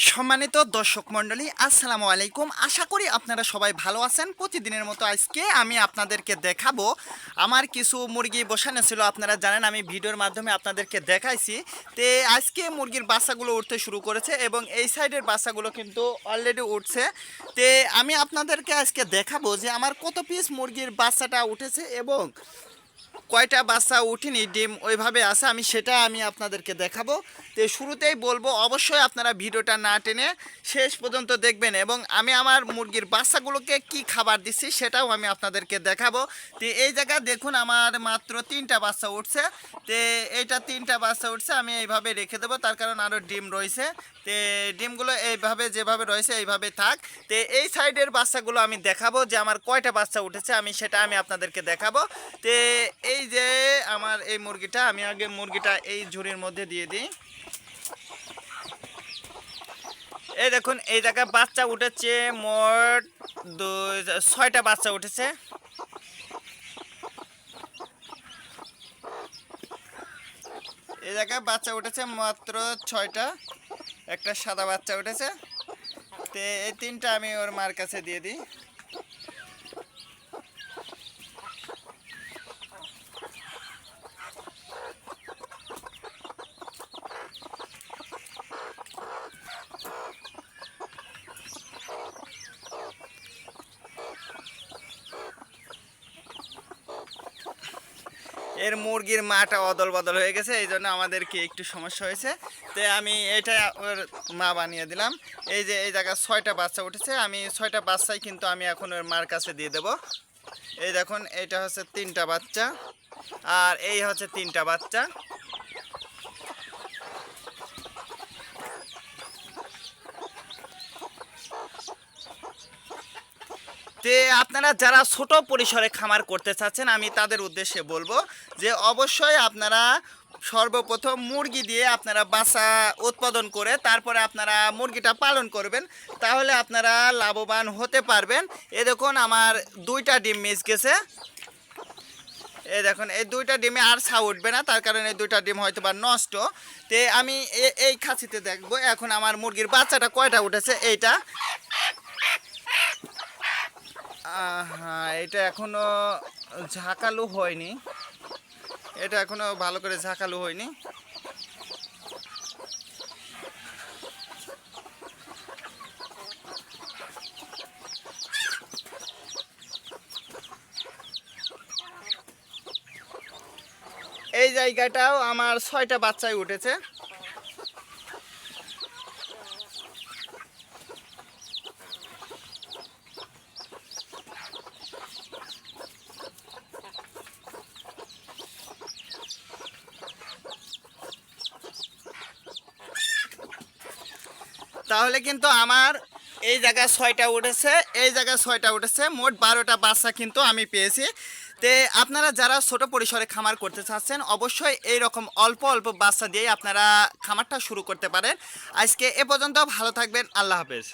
সম্মানিত দর্শক মণ্ডলী, আসসালামু আলাইকুম। আশা করি আপনারা সবাই ভালো আছেন। প্রতিদিনের মতো আজকে আমি আপনাদেরকে দেখাবো আমার কিছু মুরগি বসানো ছিল। আপনারা জানেন আমি ভিডিওর মাধ্যমে আপনাদেরকে দেখাইছি। তে আজকে মুরগির বাচ্চাগুলো উঠতে শুরু করেছে এবং এই সাইডের বাচ্চাগুলো কিন্তু অলরেডি উঠছে। তে আমি আপনাদেরকে আজকে দেখাবো যে আমার কত পিস মুরগির বাচ্চাটা উঠেছে এবং কয়টা বাচ্চা উঠিনি, ডিম ওইভাবে আছে, আমি আপনাদেরকে দেখাবো। তো শুরুতেই বলবো অবশ্যই আপনারা ভিডিওটা না টেনে শেষ পর্যন্ত দেখবেন এবং আমি আমার মুরগির বাচ্চাগুলোকে কি খাবার দিচ্ছি সেটাও আমি আপনাদেরকে দেখাবো। তো এই জায়গায় দেখুন আমার মাত্র 3টা বাচ্চা উঠছে। তো এইটা 3টা বাচ্চা উঠছে, আমি এইভাবে রেখে দেবো, তার কারণ আরও ডিম রয়েছে। তো ডিমগুলো এইভাবে যেভাবে রয়েছে এইভাবে থাক। তো এই সাইডের বাচ্চাগুলো আমি দেখাবো যে আমার কয়টা বাচ্চা উঠেছে, আমি আপনাদেরকে দেখাবো। তো এই যে আমার এই মুরগিটা, আমি আগে মুরগিটা এই ঝুড়ির মধ্যে দিয়ে দিই। এই দেখুন এই জায়গায় বাচ্চা উঠেছে মোট 6টা বাচ্চা উঠেছে। এই জায়গায় বাচ্চা উঠেছে মাত্র 6টা, একটা সাদা বাচ্চা উঠেছে। তো এই 3টা আমি ওর মার কাছে দিয়ে দিই। এর মুরগির মাটা অদল বদল হয়ে গেছে, এই জন্য আমাদেরকে একটু সমস্যা হয়েছে। তো আমি এটা ওর মা বানিয়ে দিলাম। এই যে এই জায়গায় 6টা বাচ্চা উঠেছে, আমি 6টা বাচ্চাই কিন্তু আমি এখন ওর মার কাছে দিয়ে দেব। এই দেখুন এইটা হচ্ছে 3টা বাচ্চা আর এই হচ্ছে 3টা বাচ্চা। তে আপনারা যারা ছোট পরিসরে খামার করতে চাচ্ছেন আমি তাদের উদ্দেশ্যে বলবো যে অবশ্যই আপনারা সর্বপ্রথম মুরগি দিয়ে আপনারা বাচ্চা উৎপাদন করে তারপরে আপনারা মুরগিটা পালন করবেন, তাহলে আপনারা লাভবান হতে পারবেন। এ দেখুন আমার 2টা ডিম মিস গেছে। এই দেখুন এই 2টা ডিমে আর ছা উঠবে না, তার কারণে এই 2টা ডিম হয়তো বা নষ্ট। তে আমি এই খাঁচিতে দেখবো এখন আমার মুরগির বাচ্চাটা কয়টা উঠেছে। এইটা হ্যাঁ, এটা এখনো ঝাঁকালু হয়নি, এটা এখনো ভালো করে ঝাঁকালু হয়নি। এই জায়গাটাও আমার 6টা বাচ্চাই উঠেছে। তাহলে কিন্তু আমার এই জায়গায় 6টা উঠেছে, এই জায়গায় 6টা উঠেছে, মোট 12টা বাচ্চা কিন্তু আমি পেয়েছি। তে আপনারা যারা ছোট পরিসরে খামার করতে চাচ্ছেন অবশ্যই এই রকম অল্প অল্প বাচ্চা দিয়েই আপনারা খামারটা শুরু করতে পারেন। আজকে এ পর্যন্ত, ভালো থাকবেন, আল্লাহ হাফেজ।